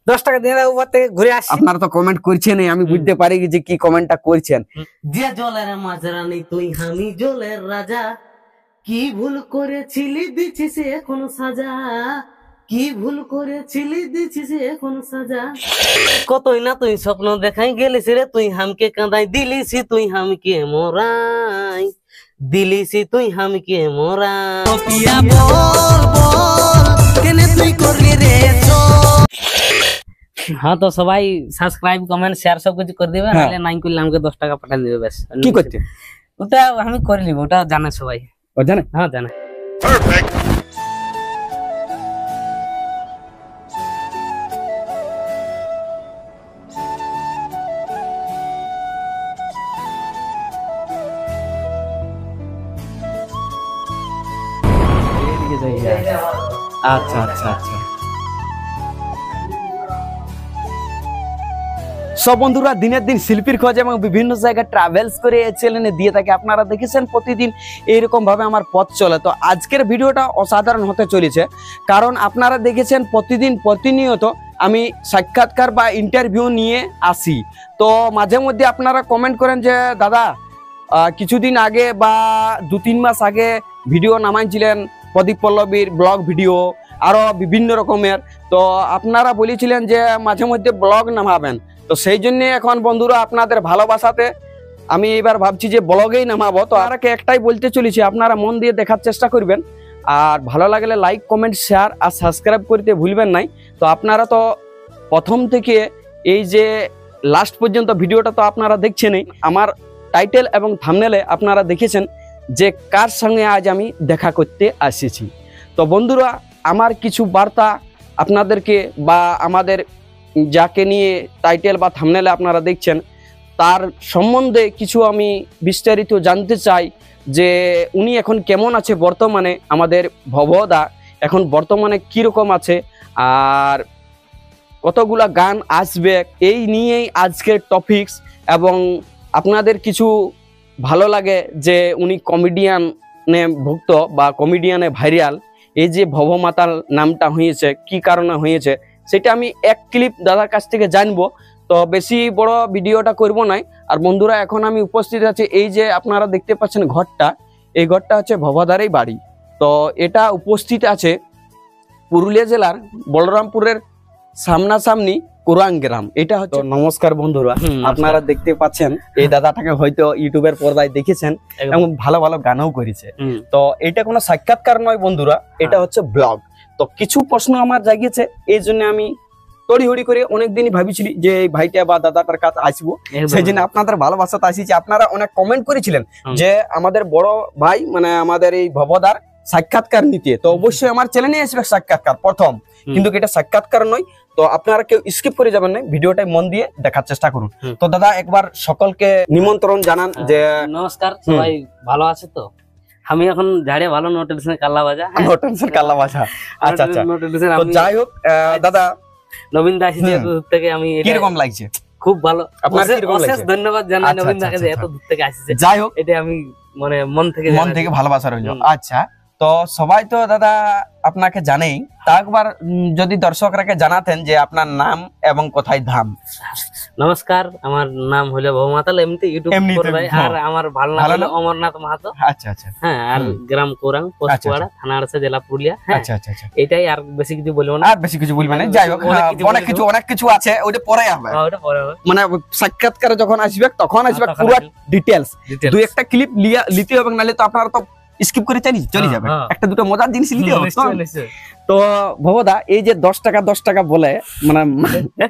10 টাকা দিয়ে উপর থেকে ঘুরে আসি। আপনারা তো কমেন্ট করছেন, আমি বুঝতে পারি যে কি কমেন্টটা করছেন। যে জলের মাঝরানি তুই আমি জলের রাজা, কি ভুল করেছিলি দিছিস এখন সাজা, কি ভুল করেছিলি দিছিস এখন সাজা। কতই না তুই স্বপ্ন দেখাই গেলিস রে তুই হামকে কাঁদাই, দিলিসি তুই হামকে মোরাই, দিলিসি তুই হামকে মোরাই। পিয়া বল বল কেনে তুই করলি রে। হ্যাঁ তো সবাই সাবস্ক্রাইব কমেন্ট শেয়ার সব কিছু করে দিবে, নাহলে নাই করলে আমাকে 10 টাকা পাঠিয়ে দিবে। ব্যাস কি করতে ওটা আমি করে নিব, ওটা জানে সবাই। ও জানে? হ্যাঁ জানে। Perfect. আচ্ছা আচ্ছা আচ্ছা। সব বন্ধুরা দিনের দিন শিল্পীর খোঁজ এবং বিভিন্ন জায়গায় ট্রাভেলস করে চ্যানেলে দিয়ে থাকে। আপনারা দেখেছেন প্রতিদিন এইরকম ভাবে আমার পথ চলে। তো আজকের ভিডিওটা অসাধারণ হতে চলেছে, কারণ আপনারা দেখেছেন প্রতিদিন প্রতিনিয়ত আমি সাক্ষাৎকার বা ইন্টারভিউ নিয়ে আসি। তো মাঝে মধ্যে আপনারা কমেন্ট করেন যে দাদা কিছুদিন আগে বা 2-3 মাস আগে ভিডিও নামাইছিলেন প্রদীপ পল্লবীর ব্লগ ভিডিও, আরো বিভিন্ন রকমের। তো আপনারা বলেছিলেন যে মাঝে মধ্যে ব্লগ নামাবেন, তো সেই জন্য এখন বন্ধুরা আপনাদের ভালোবাসাতে আমি এবার ভাবছি যে ব্লগেই নামাবো। তো আমাকে একটাই বলতে চলেছি, আপনারা মন দিয়ে দেখার চেষ্টা করবেন, আর ভালো লাগলে লাইক কমেন্ট শেয়ার আর সাবস্ক্রাইব করতে ভুলবেন নাই। তো আপনারা তো প্রথম থেকে এই যে লাস্ট পর্যন্ত ভিডিওটা তো আপনারা দেখছেনই, আমার টাইটেল এবং থাম্বনেলে আপনারা দেখেছেন যে কার সঙ্গে আজ আমি দেখা করতে আসছি। তো বন্ধুরা আমার কিছু বার্তা আপনাদেরকে বা আমাদের যাকে নিয়ে টাইটেল বা থাম্বনেলে আপনারা দেখছেন তার সম্বন্ধে কিছু আমি বিস্তারিত জানতে চাই, যে উনি এখন কেমন আছে বর্তমানে, আমাদের ভবদা এখন বর্তমানে কীরকম আছে, আর কতগুলা গান আসবে, এই নিয়েই আজকের টপিকস। এবং আপনাদের কিছু ভালো লাগে যে উনি কমেডিয়ানে ভুক্ত বা কমেডিয়ানে ভাইরাল, এই যে ভবমাতার নামটা হয়েছে কি কারণে হয়েছে সেটা আমি এক ক্লিপ দাদার কাছ থেকে জানবো। তো বেশি বড় ভিডিওটা করব নাই। আর বন্ধুরা এখন আমি উপস্থিত আছি, এই যে আপনারা দেখতে পাচ্ছেন ঘরটা, এই ঘরটা হচ্ছে ভবদারই বাড়ি। তো এটা উপস্থিত আছে পুরুলিয়া জেলার বলরামপুরের সামনাসামনি কুরাং গ্রাম। এটা হচ্ছে নমস্কার বন্ধুরা, আপনারা দেখতে পাচ্ছেন এই দাদাটাকে হয়তো ইউটিউবের পর্দায় দেখেছেন এবং ভালো ভালো গানও করেছে। তো এটা কোনো সাক্ষাৎকার নয় বন্ধুরা, এটা হচ্ছে ব্লগ। তো কিছু প্রশ্ন আমার জাগিয়েছে, এই জন্য আমি তড়িহড়ি করে অনেকদিনই ভাবিছিলি যে এই ভাইটা বা দাদাটার কাছে আসবো, সেই জন্য আপনাদের ভালোবাসাতে আসিছি। আপনারা অনেক কমেন্ট করেছিলেন যে আমাদের বড় ভাই মানে আমাদের এই ভবদার সাক্ষাৎকার নিতে, তো অবশ্যই আমার চ্যানেলে আসবে সাক্ষাৎকার প্রথম, কিন্তু এটা সাক্ষাৎকার নয়। তো আপনারা কেউ স্কিপ করে যাবেন না, ভিডিওটাই মন দিয়ে দেখার চেষ্টা করুন। তো দাদা একবার সকলকে নিমন্ত্রণ জানান যে নমস্কার, সবাই ভালো আছে তো? আমি এখন ঝাড়িয়া ভালো, নো টেনশন কাল্লা বাজা, নো টেনশন কাল্লা বাজা। আচ্ছা আচ্ছা, তো যাই হোক দাদা নবীন দাস থেকে আমি কিরকম লাগছে? খুব ভালো, আপনার কিরকম লাগছে? অশেষ ধন্যবাদ জানাই নবীন দাকে যে এত দূর থেকে আসছে। যাই হোক এটা আমি মানে মন থেকে ভালোবাসা রইল। আচ্ছা, তো সবাই তো দাদা আপনাকে জানেই, তা একবার যদি দর্শকরাকে জানাতেন যে আপনার নাম এবং কোথায় ধাম। নমস্কার, আমার নাম হলো ভবমাতাল, এমনিতে ইউটিউব করবাই, আর আমার ভালো নাম হলো অমরনাথ মাহাতো। আচ্ছা আচ্ছা, হ্যাঁ, আর গ্রাম কোরাং, পোস্টপাড়া, থানা আড়সা, জেলা পুরুলিয়া। আচ্ছা আচ্ছা আচ্ছা, এটাই, আর বেশি কিছু বলবো না। আর বেশি কিছু বলবেন না। যাই হোক অনেক কিছু আছে, ওটা পরে হবে, মানে সাক্ষাৎকারে যখন আসবে তখন আসবে পুরো ডিটেইলস। দুই একটা ক্লিপ লিতে হবে, নালে তো আপনারা তো স্কিপ করে চলে যাবে, একটা দুটো মজার জিনিস নিতে হবে। তো ভবদা এই যে 10 টাকা বলে, মানে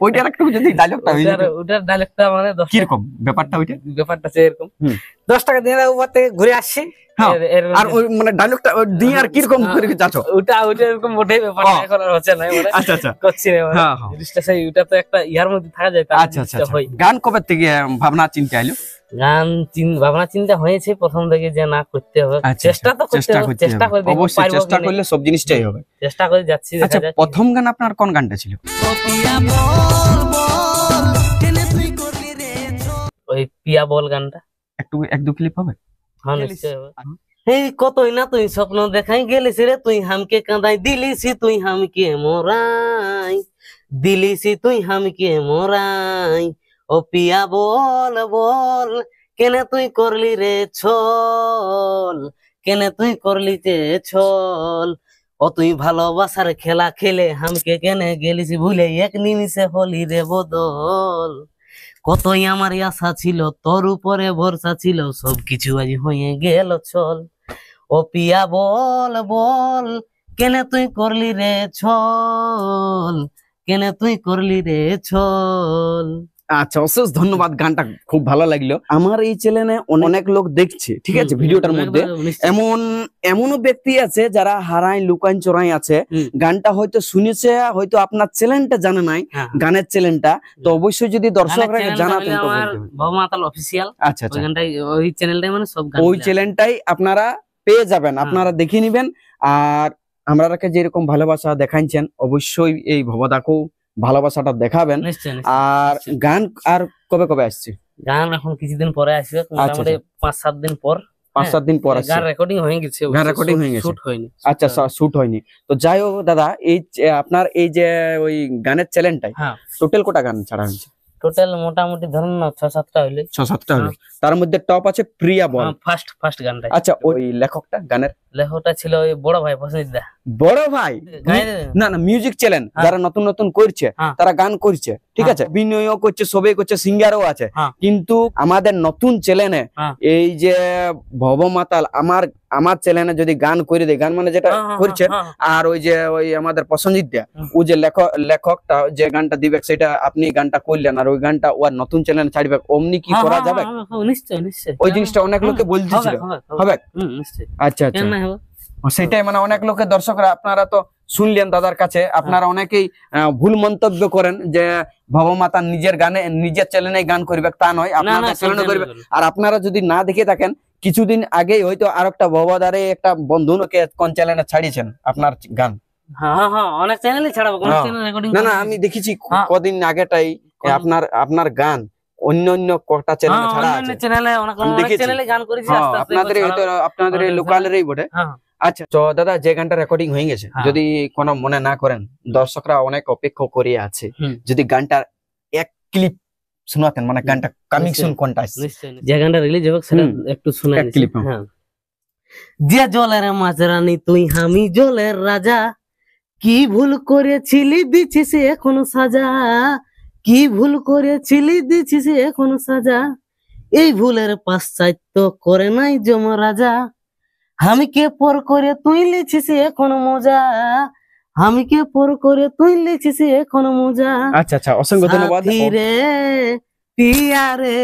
ওইটার একটু যদি ডায়লগটা হই, ওটার ডায়লগটা মানে কি রকম ব্যাপারটা, ব্যাপারটা এরকম 10 টাকা দিয়ে উপর থেকে ঘুরে আসছি, আর ওই মানে ডায়লগটা দিয়ে আর কি রকম করে যাচ্ছ, ওটা এরকম মোটেই ব্যাপার এখন আর হচ্ছে না, মানে আচ্ছা আচ্ছা করছি না, মানে জিনিসটা সেই ওটা তো একটা ইয়ার মধ্যে থাকা যায়। আচ্ছা আচ্ছা, গান কবে থেকে ভাবনা চিন্তা আইলো? গান ভাবনা চিন্তা হয়েছে প্রথম থেকে যে না করতে হবে, চেষ্টা তো করতে হবে, চেষ্টা করে অবশ্যই চেষ্টা করলে সব জিনিসটাই হবে, চেষ্টা করে যাচ্ছি। আচ্ছা, প্রথম গান আপনার কোন গানটা ছিল? ওই পিয়া বল গানটা। একটু এক দু ক্লিপ হবে? হ্যাঁ নিশ্চয়ই হবে। এই কতই না তুই স্বপ্ন দেখাই গেলিস রে তুই হামকে কাঁদাই, দিলিসি তুই হামকে মোরাই, দিলিসি তুই হামকে মোরাই, ও পিয়া বল বল, কেনে তুই করলি রে ছল, কেনে তুই করলি রে ছল। ও তুই ভালোবাসার খেলা খেলে হামকে কেনে গেলিস ভুলে, এক নিমিষে হলি রে বদল। কতই আমার আশা ছিল, তোর উপরে ভরসা ছিল, সবকিছু আজ হয়ে গেল ছল। ও পিয়া বল বল, কেনে তুই করলি রে ছল, কেনে তুই করলি রে ছল। আচ্ছা, অশেষ ধন্যবাদ, গানটা খুব ভালো লাগলো। আমার এই চ্যানেলে অনেক লোক দেখছে, ঠিক আছে, ভিডিওটার মধ্যে এমনও ব্যক্তি আছে যারা হারাই লুকাইন চোরাই আছে, গানটা হয়তো শুনেছে, হয়তো আপনার চ্যানেলটা জানে নাই, গানের চ্যানেলটা। তো অবশ্যই যদি দর্শকরা জানাতেন তো বাবা মাতাল অফিসিয়াল। আচ্ছা আচ্ছা, ওই চ্যানেলটাই মানে সব গান, ওই চ্যানেলটাই আপনারা পেয়ে যাবেন, আপনারা দেখে নিবেন। আর আমরাকে যেরকম ভালোবাসা দেখাইছেন, অবশ্যই এই ভবদাকেও ভালোবাসাটা দেখাবেন। আর গান আর কবে কবে আসছে? গান এখন কিছুদিন পরে আসবে, মোটামুটি 5-7 দিন পর। 5-7 দিন পর আসছে। গান রেকর্ডিং হয়ে গেছে, গান রেকর্ডিং হয়ে গেছে, শুট হয়নি। আচ্ছা, শুট হয়নি। তো যাই হোক দাদা, এই আপনার এই যে ওই গানের চ্যানেলটাই টোটাল কটা গান ছাড়া হয়েছে? টোটাল মোটামুটি ধরুন না 6-7টা হইলে। 6-7টা হইলে। তার মধ্যে টপ আছে প্রিয়া বল, ফার্স্ট গানটা। আচ্ছা, ওই লেখকটা, গানের লেখকটা ছিল ওই বড় ভাই প্রসেনজিৎ দা। বড় ভাই না না, মিউজিক চ্যানেল যারা নতুন নতুন করছে তারা গান করছে, ঠিক আছে, বিনয়ও করছে, সবে করছে, সিঙ্গারও আছে। কিন্তু আমাদের নতুন চ্যানেলে এই যে ভবমাতাল আমার চ্যানেলে যদি গান করে দেয়, গান মানে যেটা করছে, আর ওই যে ওই আমাদের প্রসেনজিৎ দা, ও যে লেখকটা যে গানটা দিবে, সেটা আপনি গানটা করলেন, আর ওই গানটা ওর নতুন চ্যানেলে ছাড়বে, অমনি কি করা যাবে? নিশ্চয় নিশ্চয়, ওই জিনিসটা অনেক লোকে বলতেছিল, হবে? আচ্ছা আচ্ছা, সেটাই, মানে অনেক লোকের দর্শকরা, আপনারা তো শুনলেন দাদার কাছে, আপনারা অনেকেই ভুল মন্তব্য করেন যে ভবমাতা নিজের গানে নিজের চ্যানেলে গান করবে, তা নয়, আপনাদের চ্যানেলে করবে। আর আপনারা যদি না দেখে থাকেন, কিছুদিন আগেই হয়তো আরেকটা ভবদারে একটা বন্ধুকে কোন চ্যানেলে ছাড়িয়েছেন আপনার গান। অনেক চ্যানেলে ছাড়াবো, না না, আমি দেখেছি কদিন আগেটাই আপনার গান অন্য কটা চ্যানেলে ছাড়া আছে, আপনাদের লোকালেরই বটে। আচ্ছা, তো দাদা, যে গানটা রেকর্ডিং হয়ে গেছে, যদি কোনো মনে না করেন, দর্শকরা অনেক অপেক্ষা করে আছে, যদি গানটার এক ক্লিপ শোনাতেন, মানে গানটা কামিং সুন কোনটা যে গানটা রিলিজ হবে সেটা একটু শোনাই, এক ক্লিপ। যে জলের মাঝরানি তুই, আমি জলের রাজা, কি ভুল করেছিলি দিছিস এখনো সাজা, কি ভুল করেছিলি দিছিস এখনো সাজা, এই ভুলের পাশ্চাত্য করে নাই যমরাজা, আমি কে পর করে তুই লিখিস এখনো মজা, আমি কে পর করে তুই লিখিস এখনো মজা। আচ্ছা আচ্ছা, অসংখ্য ধন্যবাদ। রে পিয়া রে,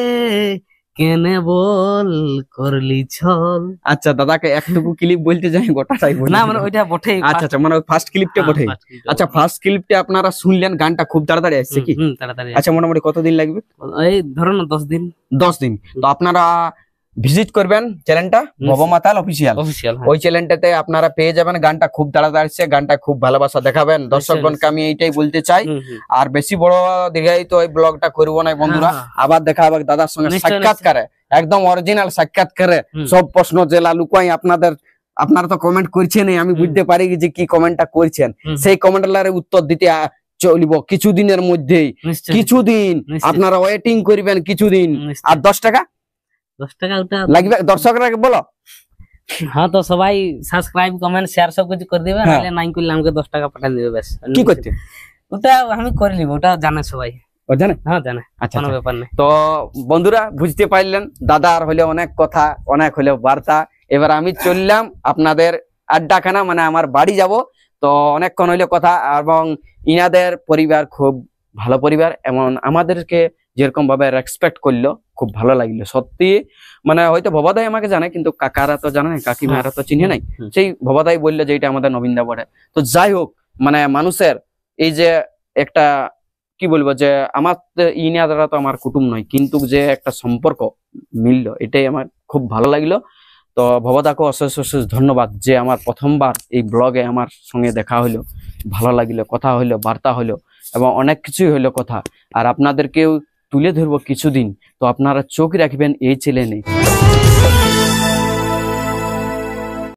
কেনে বল করলি ছল। আচ্ছা, দাদাকে একটুকু ক্লিপ বলতে যাই, গোটাটাই বলি না, মানে ওইটা বটে। আচ্ছা আচ্ছা, মানে ফার্স্ট ক্লিপটা বটে। আচ্ছা, ফার্স্ট ক্লিপটা আপনারা শুনলেন, গানটা খুব তাড়াতাড়ি আসছে কি? তাড়াতাড়ি। আচ্ছা, মোটামুটি কতদিন লাগবে? এই ধরুন 10 দিন। 10 দিন। তো আপনারা ভিজিট করবেন চ্যানেলটা ভবমাতাল অফিসিয়াল, ওই চ্যানেলটাতে আপনারা পেয়ে যাবেন। গানটা খুব তাড়াতাড়ি আসছে, গানটা খুব ভালোবাসা দেখাবেন দর্শকগণকে, আমি এইটাই বলতে চাই। আর বেশি বড় দীর্ঘায়িত তো এই ব্লগটা করবো না বন্ধুরা, আবার দেখা হবে দাদার সঙ্গে সাক্ষাৎকারে, একদম অরিজিনাল সাক্ষাৎকারে, সব প্রশ্ন জেলা লুকাই আপনারা তো কমেন্ট করছেন, আমি বুঝতে পারি যে কি কমেন্টটা করছেন, সেই কমেন্টের উত্তর দিতে চলিব কিছুদিনের মধ্যেই। কিছুদিন আপনারা ওয়েটিং করবেন, কিছুদিন। আর 10 টাকা লাগবে দর্শকরা বলো। হ্যাঁ, তো সবাই সাবস্ক্রাইব কমেন্ট শেয়ার সব কিছু করে দিবে, নাহলে নাই করলে আমাকে 10 টাকা পাঠিয়ে দিবে, ব্যাস। কি করতে ওটা আমি করে নিব, ওটা জানে সবাই, জানে? হ্যাঁ জানে, আচ্ছা, কোনো ব্যাপার নেই। তো বন্ধুরা, বুঝতে পারলেন, দাদার হলে অনেক কথা, অনেক হলে বার্তা। এবার আমি চললাম আপনাদের আড্ডাখানা, মানে আমার বাড়ি যাব। তো অনেকক্ষণ হইলে কথা, এবং ইনাদের পরিবার খুব ভালো পরিবার, এমন আমাদেরকে যেরকম ভাবে রেসপেক্ট করলো, খুব ভালো লাগলো সত্যি। মানে হয়তো ভবাদাই আমাকে জানে, কিন্তু কাকারা তো জানে না, কাকিমারা তো চিনে নাই। সেই ভবাদাই বললো যে এটা আমাদের নবীনদা বটে। তো যাই হোক, মানে মানুষের এই যে একটা কি বলবো, যে আমার ইনারা তো আমার কুটুম নয়, কিন্তু যে একটা সম্পর্ক মিললো, এটাই আমার খুব ভালো লাগলো। তো ভবদাকে অশেষ অশেষ ধন্যবাদ, যে আমার প্রথমবার এই ব্লগে আমার সঙ্গে দেখা হলো, ভালো লাগলো, কথা হলো, বার্তা হলো, এবং অনেক কিছুই হলো কথা। আর আপনাদেরকেও তুলে ধরবো কিছুদিন, তো আপনারা চোখ রাখবেন এই চ্যানেলে।